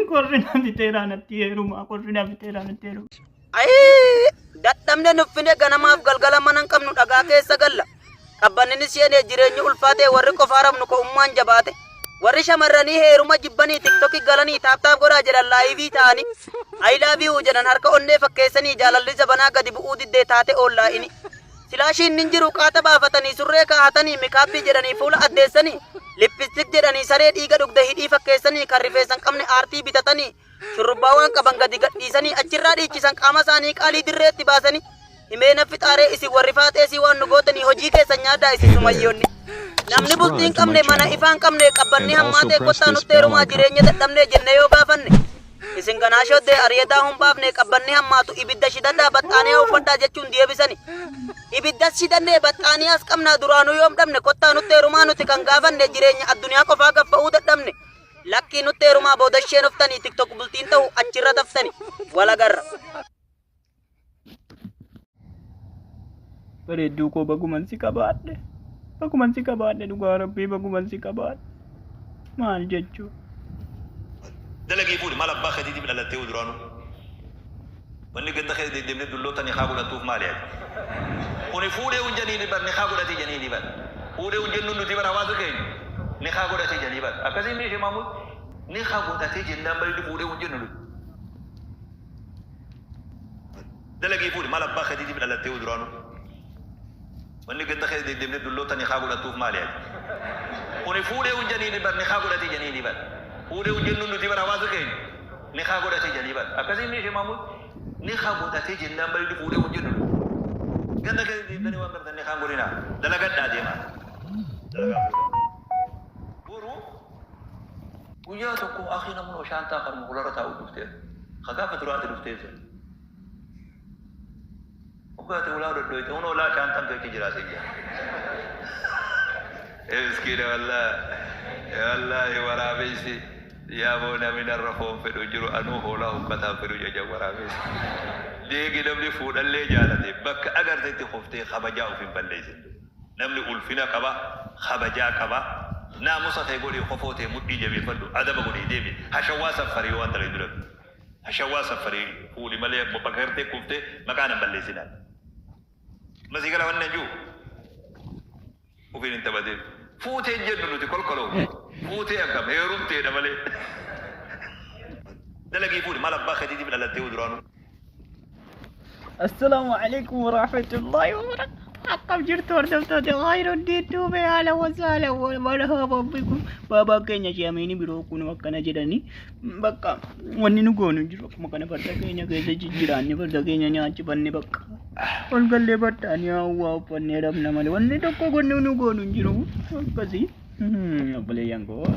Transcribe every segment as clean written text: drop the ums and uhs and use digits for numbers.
Corrina biteeraan atti heeruma corrina biteeraan atti heeruma. Ay dadhabne nuffine ganamaaf galgala manan qabnu dhagaa keessa galla. Qabbanni seenee jireenyi ulfaatee warri qofa rabnu ko ummaan jabaate. Warri shamarranii heeruma jibbanii TikTok galanii taaptaap godhaa jedhan laayivii ta'anii. I love you jedhan harka onnee fakkeessanii jaalalli zabanaa gadi bu'uu diddee taate oollaa ini. Silaashiin nin jiru qaata baafatanii surree kaa'atanii mikaappii jedhanii fuula addeessanii. Lippistik jedhanii saree dhiiga dhugda hidhii fakkeessanii kan rifeensan qabne aartii bitatanii. Shurrubbaa waan qaban gadi gadhiisanii achirraa dhiichisan qaama isaanii qaalii dirreetti baasanii. Himee naffi xaaree isin warri faaxeesii waan nu gootanii hojii keessan nyaataa isin sumayyoonni. Namni bultiin qabne mana ifaan qabne qabbanni hammaatee kottaa nutti heerumaa jireenya dadhabnee jenne yoo gaafanne. Isin ganaa shoddee ariyadaa humbaafne qabbanni hammaatu ibidda shidadhaa baxxaaniyaa uffadhaa jechuun deebisani. Ibidda shidannee baxxaaniyaas qabnaa duraanuu yoom dhabne kottaa nutti heerumaa nuti kan gaafanne jireenya addunyaa qofaa gaffa'uu dadhabne. Lakkii nutti heerumaa booda isheen uftanii TikTok bultiin ta'u achirra taftani walagarra. Bareedduu koo baguman si qabaadhe. Baguman si qabaadhe dhugaa rabbii baguman si qabaadhe. Maal jechuu? دلقي فولي مال أبا خديدي من التي ودرانو واني قد خير دي من دلوتا نخاقو لتوف مالي هاي وني فولي ونجنيني بر نخاقو لتي جنيني بر فولي ونجنون نتي بر هوازو كين نخاقو لتي جنيني بر أكاسي ميشي مامود نخاقو لتي جنان بر فولي ونجنون دلقي فولي مال أبا خديدي من التي ودرانو واني قد خير دي من دلوتا نخاقو لتوف مالي هاي وني فولي ونجنيني بر نخاقو لتي جنيني بر Udah ujian nunu tiba awal tu kan, ni khago dah terjadi bal. Apa sih ni Mahmud? Ni khago dah terjadi nampak itu udah ujian nunu. Kan dah kan dari mana bertanya khago ni nak? Dalagat dah dia mah. Dalagat. Guru, uya tu ko akhirnya mula shanta kan mula rata udah tu. Khaga peturat tu tu. Uga tu ulah udah tu, uno ulah shanta tu kejelas saja. Sekian Allah ya warabisi. Ya bona min arrafon fedo juro anu hola ummata fedo jaja warabis legi namni fudalle jalate bak agar tati khofte khabaja fi balle sindu namni ulfina qaba khabaja qaba na musa tay godi khofote muddi jabi faddu adaba godi debi hashawa safari wa antara idulab hashawa safari fuli male mubakarte kufte makana balle sinan masigala wannan ju ufin tabadil fute jennu ti kolkolo fute akam herumte dabale dalagi fuli mala ba khadidi min alati udranu السلام عليكم ورحمة الله وبركاته. أقام جرت وردفت غير الدين توبي على وسهلا ومرحبا بكم. بابا كينيا شاميني بروكون مكانا جراني بكا وني نقول نجرو مكانا فردا كينيا كيسا جيراني فردا كينيا نياتي بني بكا والقال لي بطاني أوا بني ربنا مالي وني تكو وني نقول نجرو كسي أبلي يانكو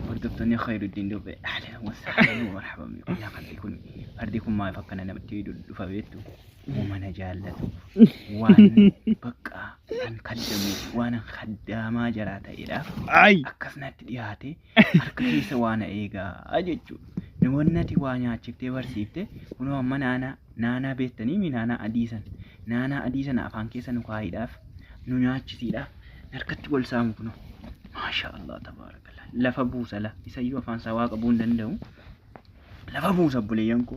وردفتني خير الدين دوبي أهلا وسهلا ومرحبا بكم يا قلبكم أرديكم ما يفكنا نبتيدو دفابيتو ومن جالتو وان بقى أن قدمي وانا خداما جراتا إلا أكسنا تدياتي أركيس وانا إيغا أججو نمونتي وانا چكتي ورسيبتي ونو أما نانا بيستني من نانا أديسا أفان كيسا نقايداف نناتشتي نركت قول سامكنو ما شاء الله تبارك الله لفبوسا لا يسيو أفان سواق أبون دندو lafa buusa buleeyyanko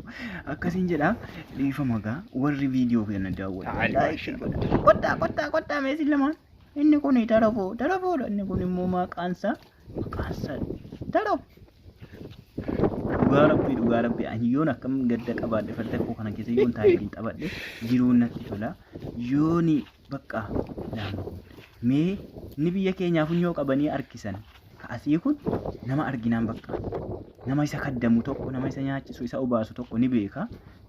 akkasiin jedha dhiifamagaa warri viidiyoo kana daawwatu kottaa meesin lamaan inni kun tarafoodha inni kun immoo maqaansa taraf dhugaa rabbii ani yoon akkam gadda qabaadhe farda koo kana keessa yoon taa'ee taphadhe jiruun natti tola yooni bakka lama mee ni biyya keenyaaf nyoo qabanii harkisan kaasii kun nama arginaan bakka nama isa kaddamu tokko nama isa nyaachisu isa ubaasu tokko ni beeka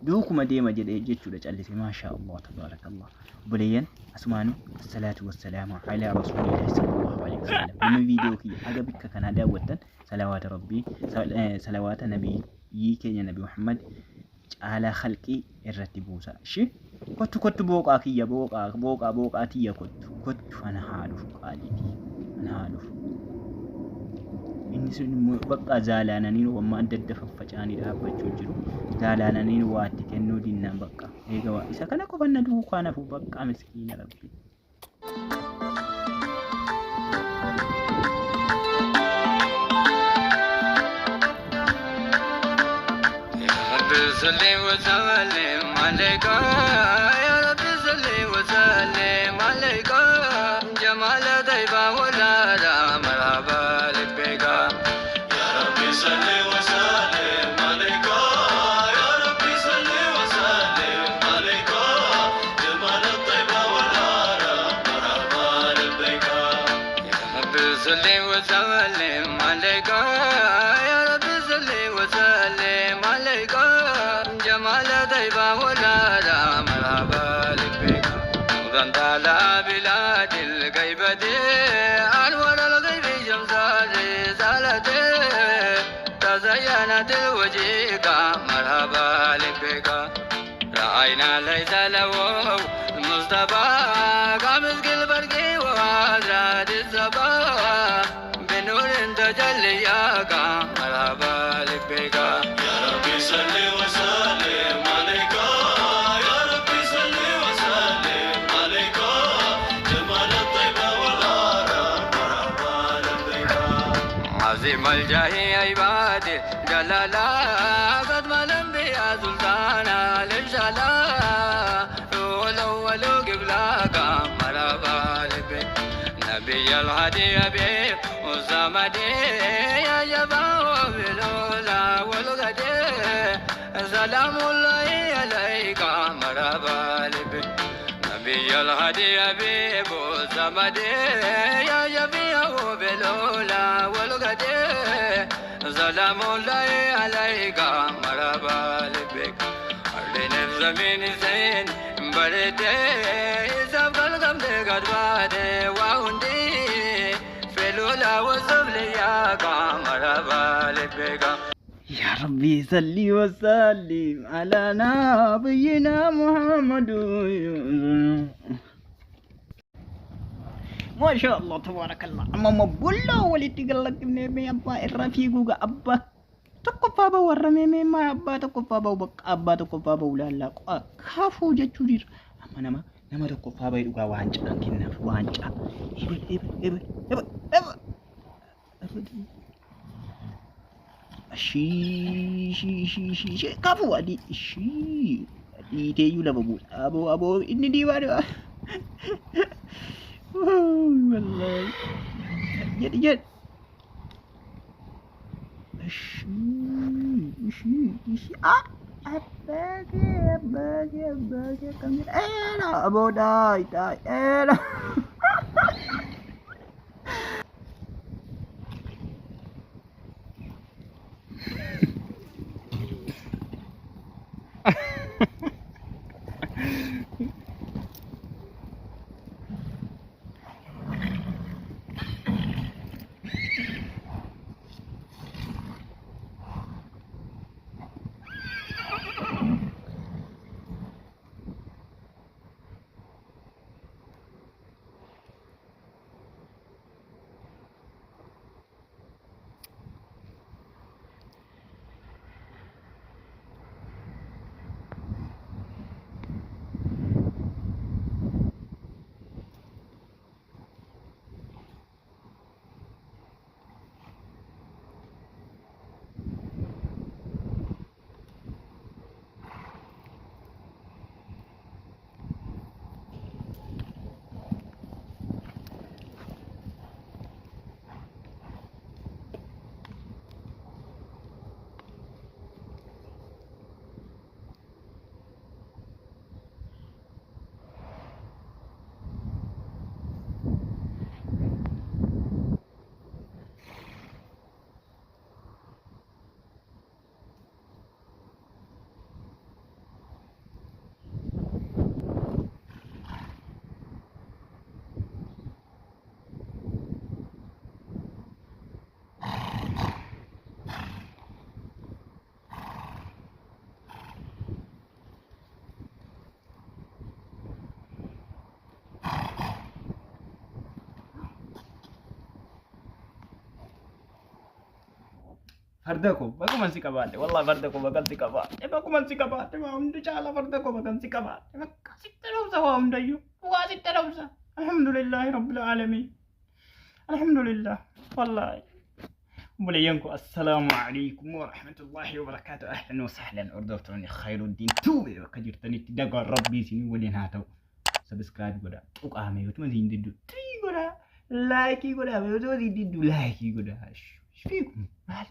duukuma deema jedhee jechuudha callise maashaa Allah tabaarakallah buleeyyan asumaanu assalatu wassalamu ala rasuulillahi sallallahu alaihi wasallam nama viidiyoo kiyya aga bikka kana daawwattan salawaata rabbii salawaata nabii keenya nabi Muhammad caalaa khalqii irratti buusa shi kottu booqaa kiyya booqaa tiyya kottu ana haaluuf qaalitii ana haaluuf inni sun bakka zaalananiin wamma adda faffacanii dhaabbachuu jiru zaalananiin waatti kennuu dinnaan bakka eega isa kana qofanna duukaanafu bakka miskiina rabbi صل وسلم عليك يا رب صل وسلم عليك جمال طيبة ولا مرحبا لك بك يا رب صل وسلم عليك يا رب صل وسلم عليك جمال طيبة ولا مرحبا لك بك يا رب صل وسلم عليك يا رب صل وسلم عليك جمال طيبة ولا مرحبا لك بك وانت على بلاد الغيبة أنور الغيب شمسات رسالته تزينت الوجهك مرحبا لك بك رأينا ليس له المصطفى كمسك البرق وعزرات الصبا بنور تجلياك مرحبا لك بك يا ربي صل وسلم عليك يا ربي صل وسلم عليك جمال الطيبة والآراء مرحبا لك بك عظيم الجاه عبادي جلالا قدم الأنبياء سلطانا للجلا الأول قبلك مرحبا لك بك نبي الهدي أبي وزمدي يا جبا بالأولى والغدي سلام الله عليك مرحبا لك نبي الهدي أبي وزمدي يا جبا بالأولى والغدي سلام الله عليك مرحبا لك أرضنا في زمين زين بريتي سبق الغمد قد بعدي وعندي في الأولى والسفلية مرحبا لك بك يا ربي صل وسلم على نبينا محمد ما شاء الله تبارك الله أما ما بقوله ولي تقول لك إني أبا الرفيق أبا تقفى بورمي ما أبا تقفى بوبك أبا تقفى بولا لا كافو جتشورير أما nama tokko faa bayi dhugaa waancaan kennaaf waancaa shii kaafu adii shii adii teeyyuu lafa buudha aboo inni diimaa dhiba wallahi jedhi shii Abage, kami abo dai, era. Fardako, baguman si kabate. Wallah fardako bagal si kabate. Baguman si kabate. Mahumdu chala fardako bagal si kabate. Makasik talawsa mahumdayu. Wakasik talawsa. Alhamdulillahi Rabbil Alamin. Alhamdulillah. Wallahi. مليانكم السلام عليكم ورحمة الله وبركاته. أهلا وسهلا أردفتوني خير الدين توبي وكجرتني تدقى ربي سني ولين هاتو سبسكرايب قدا تقامي وتمزين ددو تري قدا لايكي قدا وتمزين ددو لايكي قدا. شو فيكم؟ ما هل